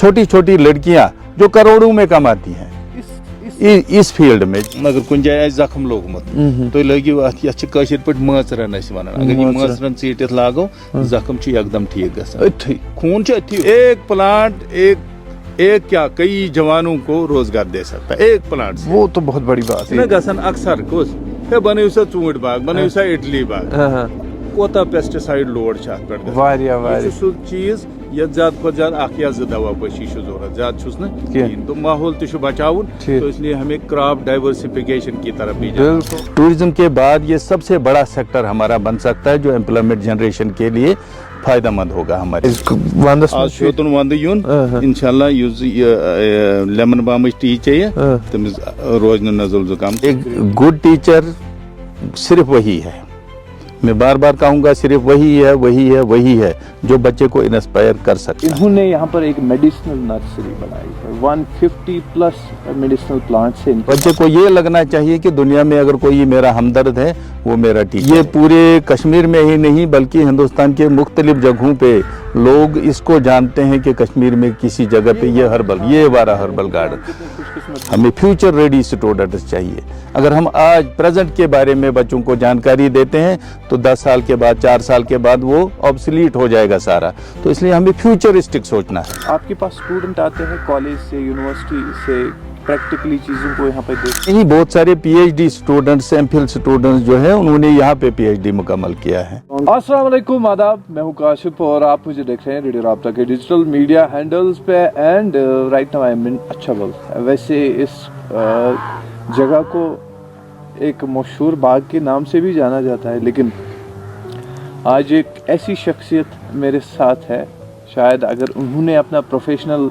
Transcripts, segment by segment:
छोटी छोटी लड़कियां जो करोड़ों में कमाती हैं इस फील्ड में। अगर कुछ जाए जख्म लोगमुत तो लगियो अत कशिर पे मचरन वन, अगर ये मचरन चीटित लागो जख्म एकदम ठीक गसान, खून एक प्लांट एक क्या कई जवानों को रोजगार दे सकता है एक प्लांट से। वो तो बहुत बड़ी बात है। गसन अक्सर कुछ बनो सा चूंट बाग, बनो सा इडली बाग, कोता पेस्टिसाइड लोड सह चीज ये ज्यादा खुद ज्यादा अख या जो दवा पशी जरूरत ज्यादा छुस ना, तो माहौल तो बचावन, तो इसलिए हमें क्रॉप डाइवर्सिफिकेशन की तरफ भी जाना। टूरिज्म के बाद ये सबसे बड़ा सेक्टर हमारा बन सकता है जो एम्प्लॉयमेंट जनरेशन के लिए फायदेमंद होगा हमारे। इंशाल्लाह लेमन बाम टी चाहिए तमिस रोज नजल जुकाम। एक गुड टीचर सिर्फ वही है, मैं बार बार कहूँगा, सिर्फ वही है जो बच्चे को इंस्पायर कर सकता है। इन्होंने यहाँ पर एक मेडिसिनल नर्सरी बनाई है, 150 प्लस मेडिसिनल प्लांट्स हैं। बच्चे को ये लगना चाहिए कि दुनिया में अगर कोई मेरा हमदर्द है वो मेरा टीचर। ये पूरे कश्मीर में ही नहीं बल्कि हिंदुस्तान के मुख्तलिफ जगहों पे लोग इसको जानते हैं कि कश्मीर में किसी जगह पे ये हमारा हर्बल गार्डन। हमें फ्यूचर रेडी स्टूडेंट्स चाहिए। अगर हम आज प्रेजेंट के बारे में बच्चों को जानकारी देते हैं तो 10 साल के बाद 4 साल के बाद वो ऑब्सलीट हो जाएगा सारा, तो इसलिए हमें फ्यूचरिस्टिक सोचना है। आपके पास स्टूडेंट आते हैं कॉलेज से, यूनिवर्सिटी से, प्रैक्टिकली चीज़ों को यहाँ पे देखते हैं। बहुत सारे पीएचडी स्टूडेंट्स, एमफिल स्टूडेंट्स जो है उन्होंने यहाँ पे पीएचडी मुकम्मल किया है। अस्सलाम वालेकुम, आदाब, मैं हूँ काशिफ और आप मुझे देख रहे हैं रेडियो राब्ता के डिजिटल मीडिया हैंडल्स पे and right now I am in Achhabal. वैसे इस जगह को एक मशहूर बाग के नाम से भी जाना जाता है, लेकिन आज एक ऐसी शख्सियत मेरे साथ है, शायद अगर उन्होंने अपना प्रोफेशनल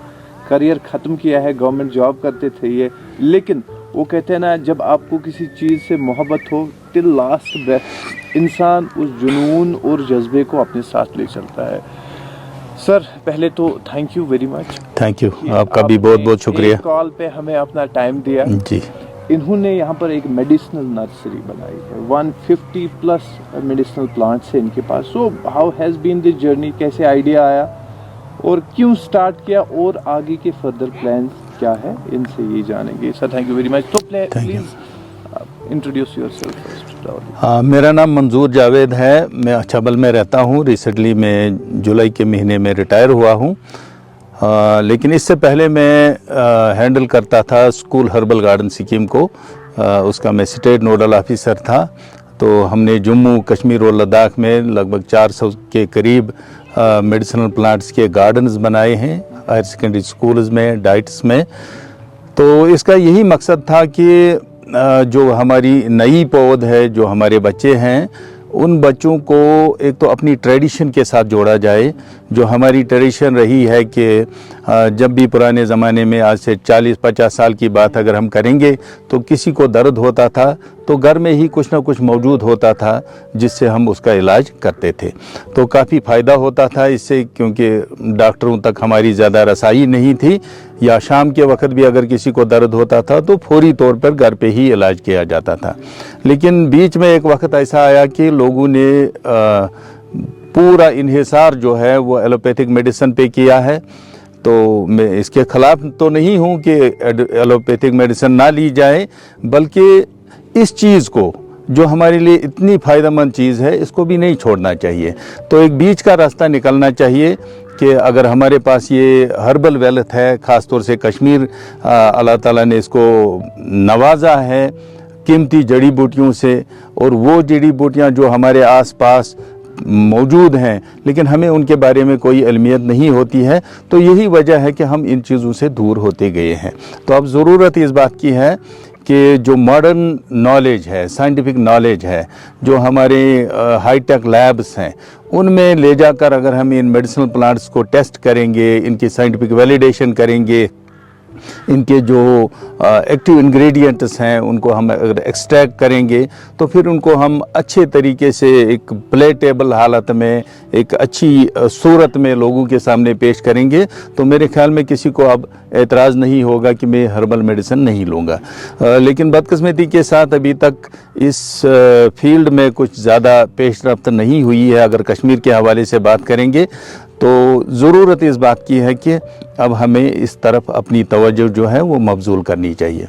करियर ख़त्म किया है, गवर्नमेंट जॉब करते थे ये, लेकिन वो कहते हैं ना, जब आपको किसी चीज़ से मोहब्बत हो टिल लास्ट ब्रेथ इंसान उस जुनून और जज्बे को अपने साथ ले चलता है। सर पहले तो thank you very much. Thank you, आपका भी बहुत बहुत शुक्रिया। कॉल पे हमें अपना टाइम दिया जी। इन्होंने यहाँ पर एक मेडिसिनल नर्सरी बनाई है, 150 प्लस मेडिसिनल प्लांट्स है इनके पास। So how has been this journey, कैसे आइडिया आया और क्यों स्टार्ट किया और आगे के फर्दर प्लान्स क्या है, इनसे ये जानेंगे। Sir thank you very much. तो प्लीज़ इंट्रोड्यूस योरसेल्फ फर्स्ट। मेरा नाम मंजूर जावेद है, मैं अछावल में रहता हूँ। रिसेंटली मैं जुलाई के महीने में रिटायर हुआ हूँ, लेकिन इससे पहले मैं हैंडल करता था स्कूल हर्बल गार्डन स्कीम को। उसका मैं स्टेट नोडल ऑफिसर था। तो हमने जम्मू कश्मीर और लद्दाख में लगभग 400 के करीब मेडिसिनल प्लांट्स के गार्डन्स बनाए हैं हायर सेकेंडरी स्कूल्स में, डाइट्स में। तो इसका यही मकसद था कि जो हमारी नई पौध है, जो हमारे बच्चे हैं, उन बच्चों को एक तो अपनी ट्रेडिशन के साथ जोड़ा जाए। जो हमारी ट्रेडिशन रही है कि जब भी पुराने ज़माने में, आज से 40-50 साल की बात अगर हम करेंगे, तो किसी को दर्द होता था तो घर में ही कुछ ना कुछ मौजूद होता था जिससे हम उसका इलाज करते थे। तो काफ़ी फ़ायदा होता था इससे, क्योंकि डॉक्टरों तक हमारी ज़्यादा रसाई नहीं थी, या शाम के वक्त भी अगर किसी को दर्द होता था तो फौरी तौर पर घर पे ही इलाज किया जाता था। लेकिन बीच में एक वक्त ऐसा आया कि लोगों ने पूरा इन्हिसार जो है वो एलोपैथिक मेडिसिन पे किया है। तो मैं इसके ख़िलाफ़ तो नहीं हूँ कि एलोपैथिक मेडिसिन ना ली जाए, बल्कि इस चीज़ को, जो हमारे लिए इतनी फ़ायदेमंद चीज़ है, इसको भी नहीं छोड़ना चाहिए। तो एक बीच का रास्ता निकलना चाहिए कि अगर हमारे पास ये हर्बल वेल्थ है, ख़ास तौर से कश्मीर अल्लाह ताला ने इसको नवाजा है कीमती जड़ी बूटियों से, और वो जड़ी बूटियाँ जो हमारे आसपास मौजूद हैं लेकिन हमें उनके बारे में कोई इल्मियत नहीं होती है, तो यही वजह है कि हम इन चीज़ों से दूर होते गए हैं। तो अब ज़रूरत इस बात की है कि जो मॉडर्न नॉलेज है, साइंटिफिक नॉलेज है, जो हमारे हाईटेक लैब्स हैं, उनमें ले जाकर अगर हम इन मेडिसिनल प्लांट्स को टेस्ट करेंगे, इनकी साइंटिफिक वैलिडेशन करेंगे, इनके जो एक्टिव इंग्रेडिएंट्स हैं उनको हम अगर एक्सट्रैक्ट करेंगे, तो फिर उनको हम अच्छे तरीके से एक प्लेटेबल हालत में, एक अच्छी सूरत में लोगों के सामने पेश करेंगे, तो मेरे ख्याल में किसी को अब एतराज़ नहीं होगा कि मैं हर्बल मेडिसिन नहीं लूँगा। लेकिन बदकिस्मती के साथ अभी तक इस फील्ड में कुछ ज़्यादा पेश रफ्त नहीं हुई है। अगर कश्मीर के हवाले से बात करेंगे तो ज़रूरत इस बात की है कि अब हमें इस तरफ अपनी तवज्जो जो है वो मबजूल करनी चाहिए।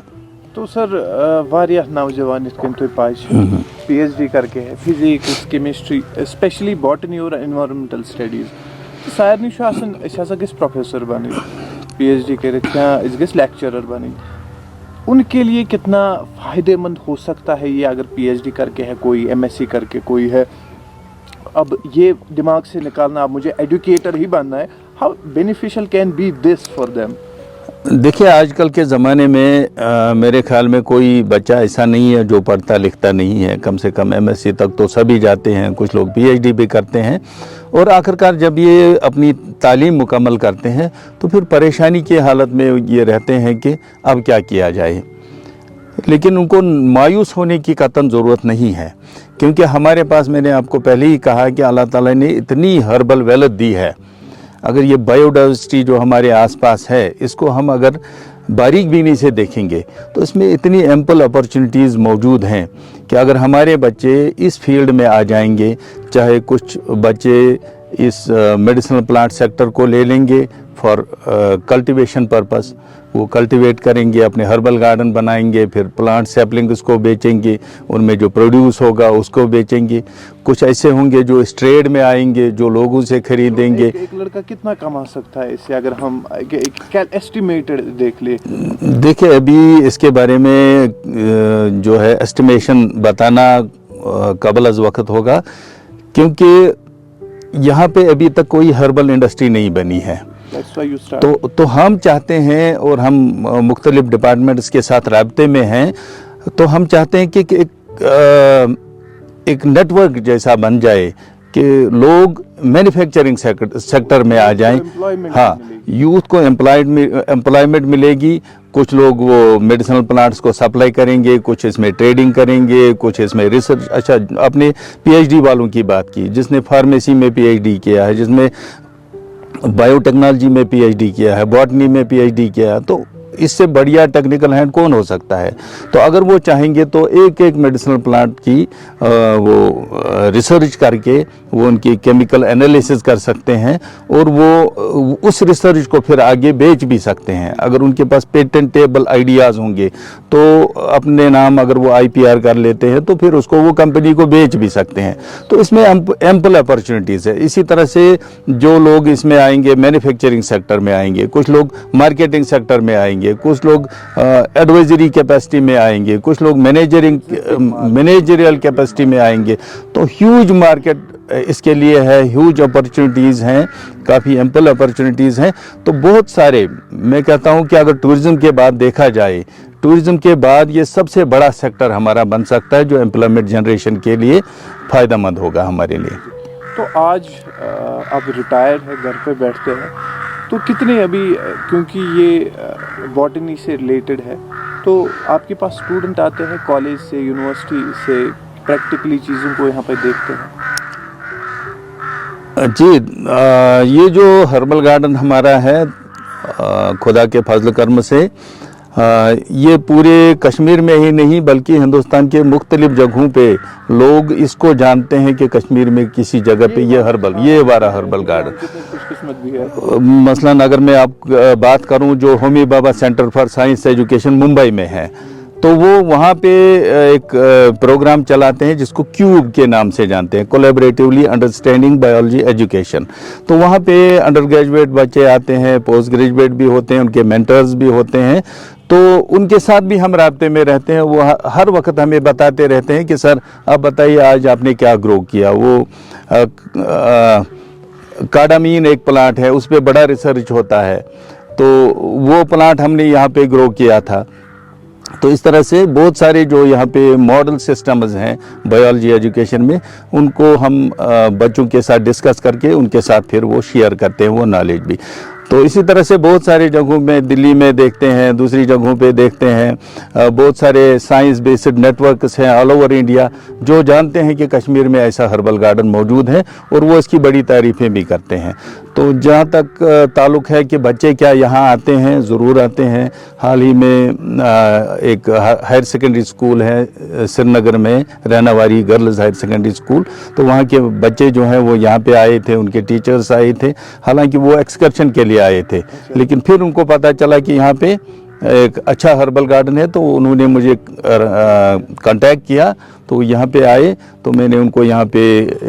तो सर वारियाह नौजवान इस तो पाइश PhD करके है फिजिक्स केमिस्ट्री स्पेशली बॉटनी और एनवायरमेंटल स्टडीज सायर निश आसन अस हसा गस प्रोफेसर बन PhD करित या अस गस लेक्चरर बन उनके लिए कितना फ़ायदेमंद हो सकता है ये अगर PhD करके है कोई MSc करके कोई है अब ये दिमाग से निकालना अब मुझे एजुकेटर ही बनना है how beneficial can be this for them. देखिए आजकल के ज़माने में मेरे ख्याल में कोई बच्चा ऐसा नहीं है जो पढ़ता लिखता नहीं है, कम से कम MSc तक तो सभी जाते हैं, कुछ लोग PhD भी करते हैं और आखिरकार जब ये अपनी तालीम मुकम्मल करते हैं तो फिर परेशानी की हालत में ये रहते हैं कि अब क्या किया जाए। लेकिन उनको मायूस होने की कतई ज़रूरत नहीं है, क्योंकि हमारे पास मैंने आपको पहले ही कहा कि अल्लाह ताला ने इतनी हर्बल वेल्थ दी है। अगर ये बायोडाइवर्सिटी जो हमारे आसपास है इसको हम अगर बारीक बीनी से देखेंगे तो इसमें इतनी एम्पल अपॉर्चुनिटीज़ मौजूद हैं कि अगर हमारे बच्चे इस फील्ड में आ जाएंगे, चाहे कुछ बच्चे इस मेडिसिनल प्लांट सेक्टर को ले लेंगे फॉर कल्टीवेशन पर्पस, वो कल्टीवेट करेंगे, अपने हर्बल गार्डन बनाएंगे, फिर प्लांट सैपलिंग उसको बेचेंगे, उनमें जो प्रोड्यूस होगा उसको बेचेंगे। कुछ ऐसे होंगे जो इस ट्रेड में आएंगे, जो लोगों से खरीदेंगे। एक लड़का कितना कमा सकता है इससे अगर हम एस्टिमेटेड देख ले? देखिए अभी इसके बारे में जो है एस्टिमेशन बताना कबल अज़ वक्त होगा, क्योंकि यहाँ पे अभी तक कोई हर्बल इंडस्ट्री नहीं बनी है। तो हम चाहते हैं और हम मुख्तलिफ डिपार्टमेंट्स के साथ राब्ते में हैं, तो हम चाहते हैं कि एक नेटवर्क जैसा बन जाए कि लोग मैन्युफैक्चरिंग सेक्टर में आ जाएं। हाँ, यूथ को एम्प्लॉयमेंट मिलेगी, कुछ लोग वो मेडिसिनल प्लांट्स को सप्लाई करेंगे, कुछ इसमें ट्रेडिंग करेंगे, कुछ इसमें रिसर्च। अच्छा, अपने PhD वालों की बात की, जिसने फार्मेसी में PhD किया है, जिसमें बायोटेक्नोलॉजी में PhD किया है, बॉटनी में PhD किया है, तो इससे बढ़िया टेक्निकल हैंड कौन हो सकता है। तो अगर वो चाहेंगे तो एक एक मेडिसिनल प्लांट की वो रिसर्च करके वो उनकी केमिकल एनालिसिस कर सकते हैं और वो उस रिसर्च को फिर आगे बेच भी सकते हैं। अगर उनके पास पेटेंटेबल आइडियाज़ होंगे तो अपने नाम अगर वो IPR कर लेते हैं तो फिर उसको वो कंपनी को बेच भी सकते हैं। तो इसमें एम्पल अपॉर्चुनिटीज़ है। इसी तरह से जो लोग इसमें आएंगे, मैन्युफैक्चरिंग सेक्टर में आएंगे, कुछ लोग मार्केटिंग सेक्टर में आएंगे, कुछ लोग एडवाइजरी कैपेसिटी में आएंगे, कुछ लोग मैनेजरियल कैपेसिटी में आएंगे। तो ह्यूज मार्केट इसके लिए है, ह्यूज अपॉर्चुनिटीज़ हैं, काफ़ी एम्पल अपॉर्चुनिटीज़ हैं। तो बहुत सारे, मैं कहता हूं कि अगर टूरिज़्म के बाद देखा जाए, टूरिज़्म के बाद ये सबसे बड़ा सेक्टर हमारा बन सकता है जो एम्प्लॉयमेंट जनरेशन के लिए फ़ायदेमंद होगा हमारे लिए। तो आज आप रिटायर्ड है, घर पे बैठते हैं, तो कितने अभी, क्योंकि ये बॉटनी से रिलेटेड है, तो आपके पास स्टूडेंट आते हैं कॉलेज से, यूनिवर्सिटी से, प्रैक्टिकली चीज़ों को यहाँ पे देखते हैं? जी, ये जो हर्बल गार्डन हमारा है खुदा के फजल करम से ये पूरे कश्मीर में ही नहीं बल्कि हिंदुस्तान के मुख्तलिफ जगहों पे लोग इसको जानते हैं कि कश्मीर में किसी जगह पे ये वारा हर्बल गार्डन। मसलन अगर मैं आप बात करूं, जो Homi Bhabha centre for science education Mumbai में है, तो वो वहाँ पे एक प्रोग्राम चलाते हैं जिसको क्यूब के नाम से जानते हैं, कोलैबोरेटिवली अंडरस्टैंडिंग बायोलॉजी एजुकेशन। तो वहाँ पे अंडर ग्रेजुएट बच्चे आते हैं, पोस्ट ग्रेजुएट भी होते हैं, उनके मेंटर्स भी होते हैं। तो उनके साथ भी हम राब्ते में रहते हैं। वो हर वक्त हमें बताते रहते हैं कि सर आप बताइए आज आपने क्या ग्रो किया। वो कार्डामीन एक प्लांट है, उस पर बड़ा रिसर्च होता है, तो वो प्लांट हमने यहाँ पे ग्रो किया था। तो इस तरह से बहुत सारे जो यहाँ पे मॉडल सिस्टम्स हैं बायोलॉजी एजुकेशन में, उनको हम बच्चों के साथ डिस्कस करके उनके साथ फिर वो शेयर करते हैं वो नॉलेज भी। तो इसी तरह से बहुत सारी जगहों में, दिल्ली में देखते हैं, दूसरी जगहों पे देखते हैं, बहुत सारे साइंस बेस्ड नेटवर्क्स हैं ऑल ओवर इंडिया जो जानते हैं कि कश्मीर में ऐसा हर्बल गार्डन मौजूद है और वो इसकी बड़ी तारीफ़ें भी करते हैं। तो जहाँ तक ताल्लुक़ है कि बच्चे क्या यहाँ आते हैं, ज़रूर आते हैं। हाल ही में एक हायर सेकेंडरी स्कूल है श्रीनगर में, रहनावारी गर्ल्स हायर सेकेंडरी स्कूल, तो वहाँ के बच्चे जो हैं वो यहाँ पे आए थे, उनके टीचर्स आए थे। हालांकि वो एक्सकर्शन के लिए आए थे, लेकिन फिर उनको पता चला कि यहाँ पे एक अच्छा हर्बल गार्डन है, तो उन्होंने मुझे कांटेक्ट किया, तो यहाँ पे आए। तो मैंने उनको यहाँ पे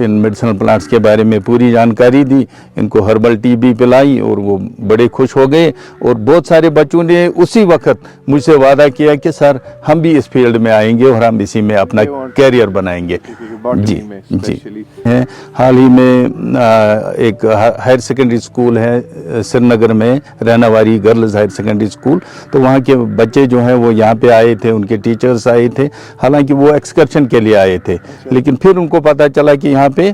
इन मेडिसिनल प्लांट्स के बारे में पूरी जानकारी दी, इनको हर्बल टी भी पिलाई और वो बड़े खुश हो गए। और बहुत सारे बच्चों ने उसी वक्त मुझसे वादा किया कि सर हम भी इस फील्ड में आएंगे और हम इसी में अपना कैरियर बनाएंगे। जी जी हैं। हाल ही में एक हायर सेकेंडरी स्कूल है श्रीनगर में, रहनावारी गर्ल्स हायर सेकेंडरी स्कूल, तो वहाँ के बच्चे जो हैं वो यहाँ पे आए थे, उनके टीचर्स आए थे। हालांकि वो एक्सकर्शन के लिए आए थे, लेकिन फिर उनको पता चला कि यहाँ पे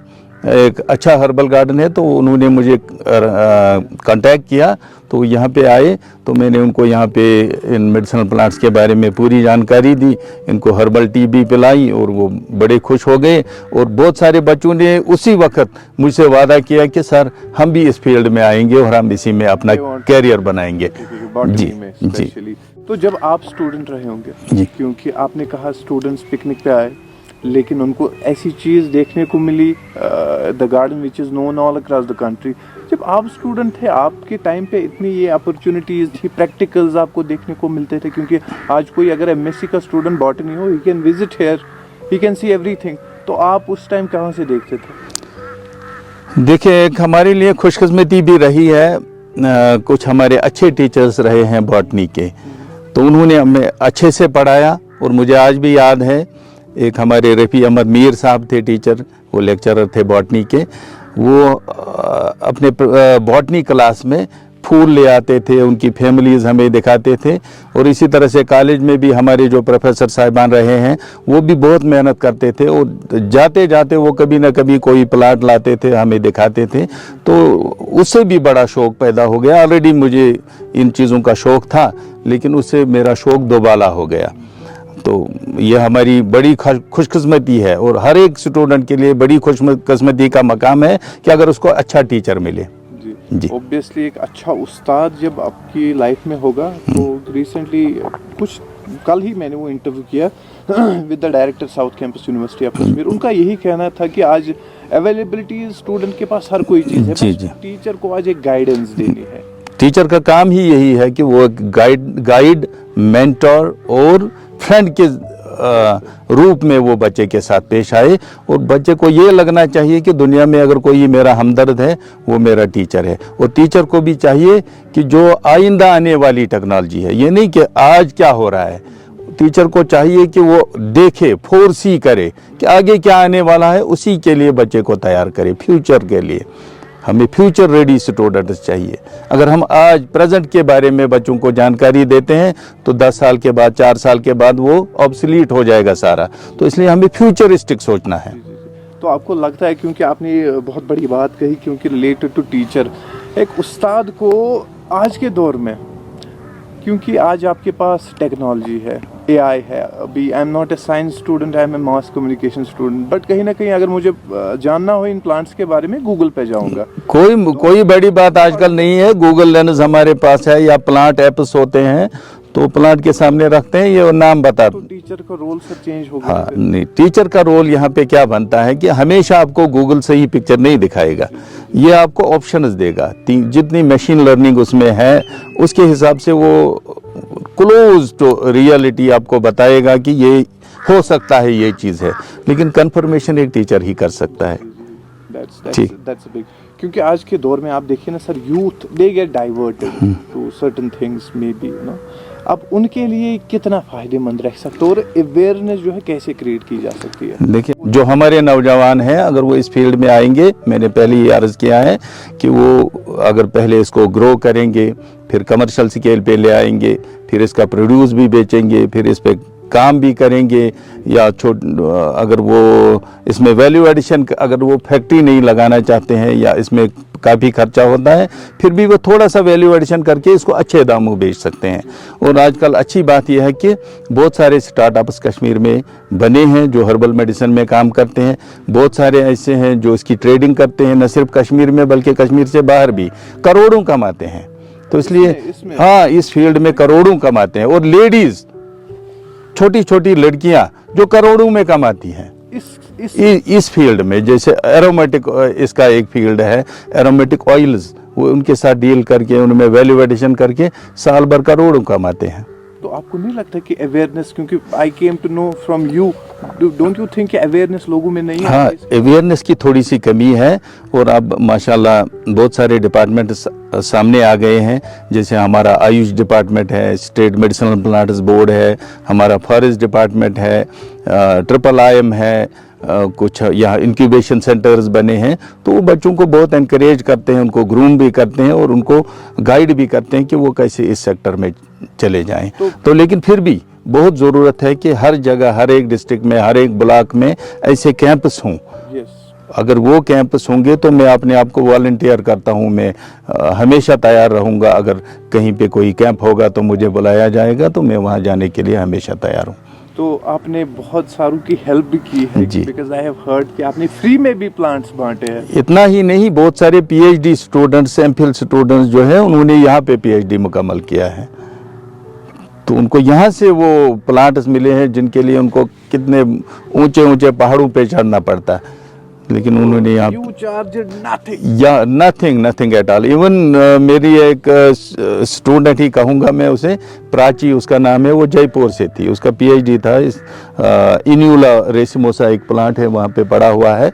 एक अच्छा हर्बल गार्डन है, तो उन्होंने मुझे कांटेक्ट किया, तो यहाँ पे आए। तो मैंने उनको यहाँ पे इन मेडिसिनल प्लांट्स के बारे में पूरी जानकारी दी, इनको हर्बल टी भी पिलाई और वो बड़े खुश हो गए। और बहुत सारे बच्चों ने उसी वक्त मुझसे वादा किया कि सर हम भी इस फील्ड में आएंगे और हम इसी में अपना कैरियर बनाएंगे। जी जी। तो जब आप स्टूडेंट रहे होंगे, क्योंकि आपने कहा स्टूडेंट्स पिकनिक पे आए, लेकिन उनको ऐसी चीज़ देखने को मिली, the garden which is known all across the country. जब आप स्टूडेंट थे, आपके टाइम पे इतनी ये अपॉर्चुनिटीज़ थी, प्रैक्टिकल्स आपको देखने को मिलते थे, क्योंकि आज कोई अगर एमएससी का स्टूडेंट बॉटनी हो, he can visit hair, he can see everything. तो आप उस टाइम कहाँ से देखते थे? देखिए, एक हमारे लिए खुशकिस्मती भी रही है, कुछ हमारे अच्छे टीचर्स रहे हैं बॉटनी के, तो उन्होंने हमें अच्छे से पढ़ाया। और मुझे आज भी याद है, एक हमारे रफ़ी अहमद मीर साहब थे टीचर, वो लेक्चरर थे बॉटनी के, वो अपने बॉटनी क्लास में फूल ले आते थे, उनकी फैमिलीज़ हमें दिखाते थे। और इसी तरह से कॉलेज में भी हमारे जो प्रोफेसर साहिबान रहे हैं वो भी बहुत मेहनत करते थे, और जाते जाते वो कभी ना कभी कोई प्लाट लाते थे, हमें दिखाते थे, तो उससे भी बड़ा शौक़ पैदा हो गया। ऑलरेडी मुझे इन चीज़ों का शौक़ था, लेकिन उससे मेरा शौक़ दोबाला हो गया। तो ये हमारी बड़ी खुशकिस्मती है, और हर एक स्टूडेंट के लिए बड़ी खुशकिस्मती का मकाम है कि अगर उसको अच्छा टीचर मिले। जी, ऑब्वियसली एक अच्छा उस्ताद जब आपकी लाइफ में होगा। तो रिसेंटली कुछ कल ही मैंने वो इंटरव्यू किया with the director south campus university of Kashmir. उनका यही कहना था कि आज अवेलेबिलिटी स्टूडेंट के पास हर कोई चीज़ है, बस टीचर को आज एक गाइडेंस देनी है। टीचर का काम ही यही है कि वो गाइड, मेंटर और फ्रेंड के रूप में वो बच्चे के साथ पेश आए। और बच्चे को ये लगना चाहिए कि दुनिया में अगर कोई मेरा हमदर्द है वो मेरा टीचर है। और टीचर को भी चाहिए कि जो आइंदा आने वाली टेक्नोलॉजी है, ये नहीं कि आज क्या हो रहा है, टीचर को चाहिए कि वो देखे, फोरसी करे कि आगे क्या आने वाला है, उसी के लिए बच्चे को तैयार करे फ्यूचर के लिए। हमें फ्यूचर रेडी स्टूडेंट्स चाहिए। अगर हम आज प्रेजेंट के बारे में बच्चों को जानकारी देते हैं तो 10 साल के बाद, 4 साल के बाद वो ऑब्सलीट हो जाएगा सारा। तो इसलिए हमें फ्यूचरिस्टिक सोचना है। तो आपको लगता है, क्योंकि आपने बहुत बड़ी बात कही, क्योंकि रिलेटेड टू टीचर, एक उस्ताद को आज के दौर में, क्योंकि आज आपके पास टेक्नोलॉजी है, एआई है, अभी I am not a science student, I am a mass communication student, but कहीं ना कहीं अगर मुझे जानना हो इन प्लांट्स के बारे में, गूगल पे जाऊंगा। कोई बड़ी बात आजकल नहीं है, गूगल लेंस हमारे पास है, या प्लांट ऐप्स होते हैं, तो प्लांट के सामने रखते हैं, ये नाम बता। तो टीचर का रोल सर चेंज हो गया। हाँ, नहीं, टीचर का रोल यहाँ पे क्या बनता है कि हमेशा आपको गूगल से ही पिक्चर नहीं दिखाएगा, ये आपको ऑप्शंस देगा। जितनी मशीन लर्निंग उसमें है उसके हिसाब से वो क्लोज टू रियलिटी आपको बताएगा कि ये हो सकता है, ये चीज़ है, लेकिन कंफर्मेशन एक टीचर ही कर सकता है। That's big. क्योंकि आज के दौर में आप देखिए ना sir, youth they get diverted to certain things maybe, you know. अब उनके लिए कितना फायदेमंद रह सकता है, और अवेयरनेस जो है कैसे क्रिएट की जा सकती है? देखिए, जो हमारे नौजवान हैं अगर वो इस फील्ड में आएंगे, मैंने पहले ही अर्ज़ किया है कि वो अगर पहले इसको ग्रो करेंगे, फिर कमर्शियल स्केल पे ले आएंगे, फिर इसका प्रोड्यूस भी बेचेंगे, फिर इस पे काम भी करेंगे या अगर वो इसमें वैल्यू एडिशन, अगर वो फैक्ट्री नहीं लगाना चाहते हैं या इसमें काफ़ी खर्चा होता है, फिर भी वो थोड़ा सा वैल्यू एडिशन करके इसको अच्छे दामों बेच सकते हैं। और आजकल अच्छी बात यह है कि बहुत सारे स्टार्टअप्स कश्मीर में बने हैं जो हर्बल मेडिसिन में काम करते हैं। बहुत सारे ऐसे हैं जो इसकी ट्रेडिंग करते हैं, न सिर्फ कश्मीर में बल्कि कश्मीर से बाहर भी करोड़ों कमाते हैं। तो इसलिए हाँ, इस फील्ड में करोड़ों कमाते हैं। और लेडीज़, छोटी छोटी लड़कियां जो करोड़ों में कमाती हैं इस फील्ड में, जैसे एरोमेटिक, इसका एक फील्ड है एरोमेटिक ऑयल्स, वो उनके साथ डील करके उनमें वैल्यू एडिशन करके साल भर करोड़ों कमाते हैं। तो आपको नहीं लगता कि अवेयरनेस, क्योंकि I came to know from you, don't you think कि अवेयरनेस लोगों में नहीं है? हाँ, अवेयरनेस की थोड़ी सी कमी है। और अब माशाल्लाह बहुत सारे डिपार्टमेंट सामने आ गए हैं, जैसे हमारा आयुष डिपार्टमेंट है, स्टेट मेडिसिनल प्लांट्स बोर्ड है, हमारा फॉरेस्ट डिपार्टमेंट है, IIM है, कुछ यहाँ इंक्यूबेशन सेंटर्स बने हैं। तो वो बच्चों को बहुत एनकरेज करते हैं, उनको ग्रूम भी करते हैं और उनको गाइड भी करते हैं कि वो कैसे इस सेक्टर में चले जाएं। तो लेकिन फिर भी बहुत ज़रूरत है कि हर जगह, हर एक डिस्ट्रिक्ट में, हर एक ब्लॉक में ऐसे कैंपस हों। अगर वो कैंपस होंगे तो मैं अपने आप को वॉलंटियर करता हूँ, मैं हमेशा तैयार रहूँगा। अगर कहीं पे कोई कैंप होगा तो मुझे बुलाया जाएगा, तो मैं वहाँ जाने के लिए हमेशा तैयार हूँ। तो आपने बहुत सारों की हेल्प भी की है, बिकॉज आई हैव हर्ड कि आपने फ्री में भी प्लांट्स बांटे हैं। इतना ही नहीं, बहुत सारे PhD स्टूडेंट्स, MPhil स्टूडेंट्स जो हैं उन्होंने यहाँ पे PhD मुकम्मल किया है, तो उनको यहाँ से वो प्लांट्स मिले हैं जिनके लिए उनको कितने ऊंचे ऊंचे पहाड़ों पे चढ़ना पड़ता है, लेकिन उन्होंने यहाँ नथिंग एट ऑल। इवन मेरी एक स्टूडेंट ही कहूँगा मैं उसे, प्राची उसका नाम है, वो जयपुर से थी, उसका PhD था इस इन्यूला रेसिमोसा एक प्लांट है वहाँ पे पड़ा हुआ है।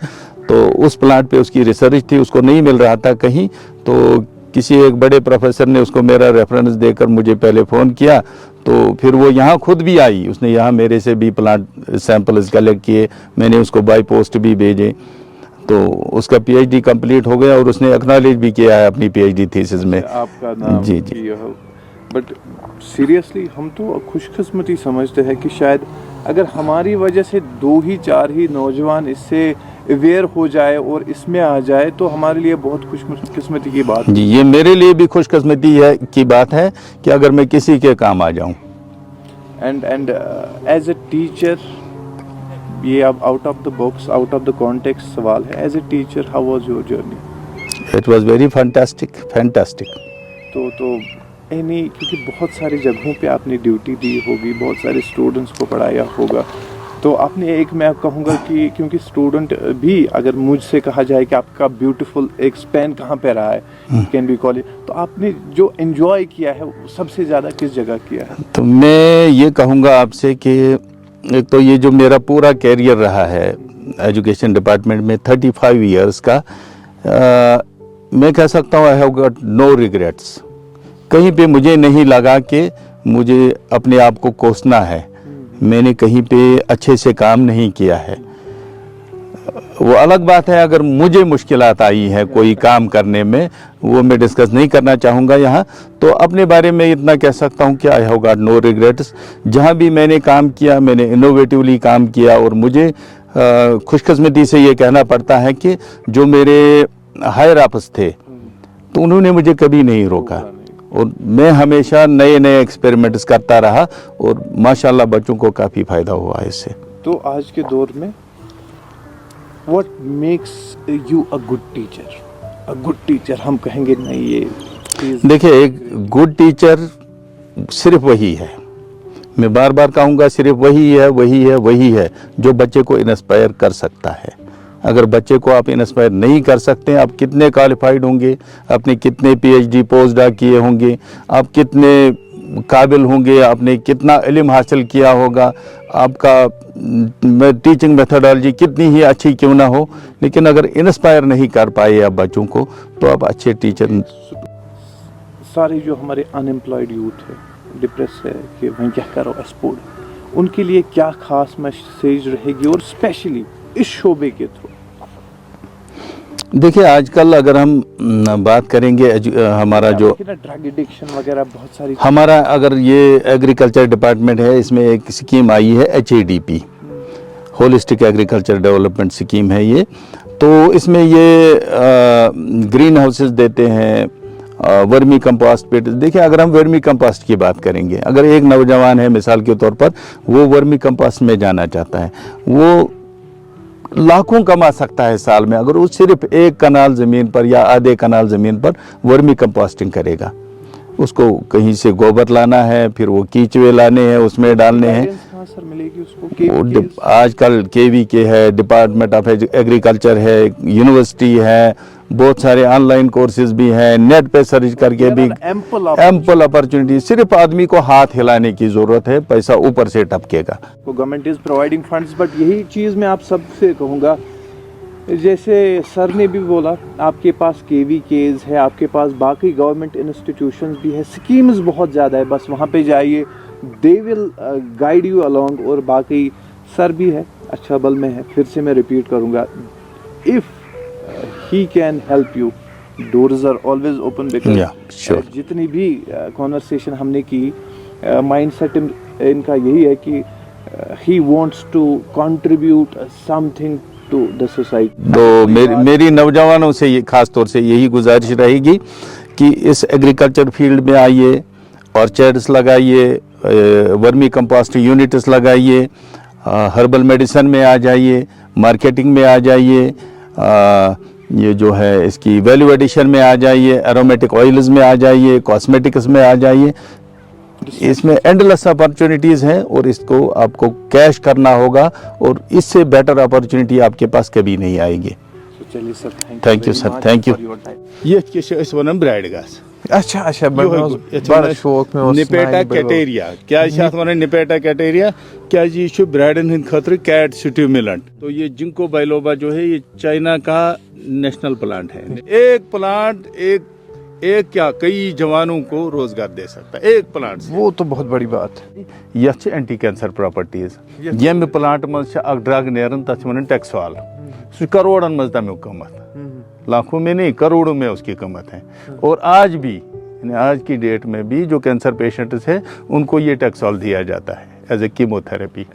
तो उस प्लांट पे उसकी रिसर्च थी, उसको नहीं मिल रहा था कहीं, तो किसी एक बड़े प्रोफेसर ने उसको मेरा रेफरेंस देकर मुझे पहले फ़ोन किया, तो फिर वो यहाँ खुद भी आई, उसने यहाँ मेरे से भी प्लांट सैंपल्स कलेक्ट किए, मैंने उसको बाय पोस्ट भी भेजे, तो उसका PhD कंप्लीट हो गया और उसने एक्नॉलेज भी किया है अपनी PhD थीसिस में। आपका नाम जी। बट सीरियसली हम तो खुशकिस्मती समझते हैं कि शायद अगर हमारी वजह से 2-4 ही नौजवान इससे अवेयर हो जाए और इसमें आ जाए तो हमारे लिए बहुत खुशकिस्मती की बात जी। ये मेरे लिए भी खुशकिस्मती की बात है कि अगर मैं किसी के काम आ जाऊं। एंड एज ए टीचर, ये अब out of the box, out of the context सवाल है, as a teacher how was your journey? It was very fantastic. तो एनी, क्योंकि बहुत सारी जगहों पे आपने ड्यूटी दी होगी, बहुत सारे स्टूडेंट्स को पढ़ाया होगा, तो आपने एक, मैं कहूँगा कि क्योंकि स्टूडेंट भी, अगर मुझसे कहा जाए कि आपका ब्यूटीफुल एक स्पैन कहाँ पे रहा है, कैन बी कॉल, तो आपने जो एंजॉय किया है सबसे ज़्यादा किस जगह किया है? तो मैं ये कहूँगा आपसे कि एक तो ये जो मेरा पूरा कैरियर रहा है एजुकेशन डिपार्टमेंट में 35 इयर्स का, मैं कह सकता हूँ I have got no regrets. कहीं पे मुझे नहीं लगा कि मुझे अपने आप को कोसना है, मैंने कहीं पे अच्छे से काम नहीं किया है। वो अलग बात है अगर मुझे मुश्किलात आई है कोई काम करने में, वो मैं डिस्कस नहीं करना चाहूँगा यहाँ। तो अपने बारे में इतना कह सकता हूँ कि I have got no regrets. जहाँ भी मैंने काम किया, मैंने इनोवेटिवली काम किया, और मुझे खुशकिस्मती से ये कहना पड़ता है कि जो मेरे हायर अप्स थे तो उन्होंने मुझे कभी नहीं रोका, और मैं हमेशा नए नए एक्सपेरिमेंट्स करता रहा, और माशाल्लाह बच्चों को काफ़ी फ़ायदा हुआ है इससे। तो आज के दौर में what makes you a good teacher? A good teacher हम कहेंगे नहीं, ये देखिए, एक गुड टीचर सिर्फ वही है, मैं बार बार कहूँगा, सिर्फ वही है जो बच्चे को इंस्पायर कर सकता है। अगर बच्चे को आप इंस्पायर नहीं कर सकते, आप कितने क्वालिफाइड होंगे, आपने कितने PhD पोस्ट डॉक किए होंगे, आप कितने काबिल होंगे, आपने कितना इल्म हासिल किया होगा, आपका टीचिंग मेथोडोलॉजी कितनी ही अच्छी क्यों ना हो, लेकिन अगर इंस्पायर नहीं कर पाए आप बच्चों को, तो आप अच्छे टीचर। सारे जो हमारे अनएम्प्लॉयड यूथ है, डिप्रेस है कि वहीं क्या करो स्पोर्ट, उनके लिए क्या खास मैसेज रहेगी, और स्पेशली इस शोबे के थ्रू? देखिए आजकल अगर हम बात करेंगे हमारा जो ड्रग एडिक्शन वगैरह बहुत सारी हमारा अगर ये एग्रीकल्चर डिपार्टमेंट है, इसमें एक स्कीम आई है HADP, holistic agriculture development scheme है ये। तो इसमें ये ग्रीन हाउसेस देते हैं, वर्मी कंपोस्ट पिट। देखिए अगर हम वर्मी कंपोस्ट की बात करेंगे, अगर एक नौजवान है मिसाल के तौर पर, वो वर्मी कंपोस्ट में जाना चाहता है, वो लाखों कमा सकता है साल में अगर वो सिर्फ एक कनाल ज़मीन पर या आधे कनाल ज़मीन पर वर्मी कंपोस्टिंग करेगा। उसको कहीं से गोबर लाना है, फिर वो कीचुए लाने हैं, उसमें डालने हैं। कहाँ सर मिलेगी उसको? आजकल KVK है, डिपार्टमेंट ऑफ एग्रीकल्चर है, यूनिवर्सिटी है, बहुत सारे ऑनलाइन कोर्सेज भी हैं, नेट पे सर्च करके भी एम्पल अपॉर्चुनिटी। सिर्फ आदमी को हाथ हिलाने की जरूरत है, पैसा ऊपर से टपकेगा। Government is providing funds, but यही चीज़ मैं आप सबसे कहूँगा, जैसे सर ने भी बोला, आपके पास KVKs है, आपके पास बाकी गवर्नमेंट इंस्टीट्यूशंस भी है, स्कीम्स बहुत ज़्यादा है, बस वहाँ पे जाइए, they will guide you along. और बाकी सर भी है, अच्छा बल में है, फिर से मैं रिपीट करूँगा, if he can help you, doors are always open. Because जितनी भी कॉन्वर्सेशन हमने की, माइंडसेट इनका यही है कि he wants to contribute something to the society. तो मेरी नौजवानों से ये खास तौर से यही गुजारिश रहेगी कि इस एग्रीकल्चर फील्ड में आइए, ऑर्चर्ड्स लगाइए, वर्मी कंपोस्ट यूनिट्स लगाइए, हर्बल मेडिसन में आ जाइए, मार्केटिंग में आ जाइए, ये जो है इसकी वैल्यू एडिशन में आ जाइए, एरोमेटिक ऑयल्स में आ जाइए, कॉस्मेटिक्स में आ जाइए। इसमें एंडलेस अपॉर्चुनिटीज़ हैं और इसको आपको कैश करना होगा और इससे बेटर अपॉर्चुनिटी आपके पास कभी नहीं आएगी। चलिए sir, thank you sir, thank you. ये वन ब्राइड गास। अच्छा अच्छा, बड़ा शौक में निपेटा कैटेरिया, क्या वन निपेटा कैटेरिया, क्या ये ब्राइडन हिंद खतर कैट स्टिमुलेंट। तो ये जिंको बाइलोबा जो है ये चाइना का नेशनल प्लांट है। एक प्लांट एक क्या कई जवानों को रोजगार दे सकता है, एक प्लांट से। वो तो बहुत बड़ी बात है। यह एंटी कैंसर प्रॉपर्टीज यम प्लांट मज ड्रग नेरन तथ वन टेक्सॉल, करोड़न मज तमिक कीमत, लाखों में नहीं करोड़ों में उसकी कीमत है। और आज भी आज की डेट में भी जो कैंसर पेशेंट्स है उनको ये टेक्सॉल दिया जाता है एज ए कीमोथेरेपी।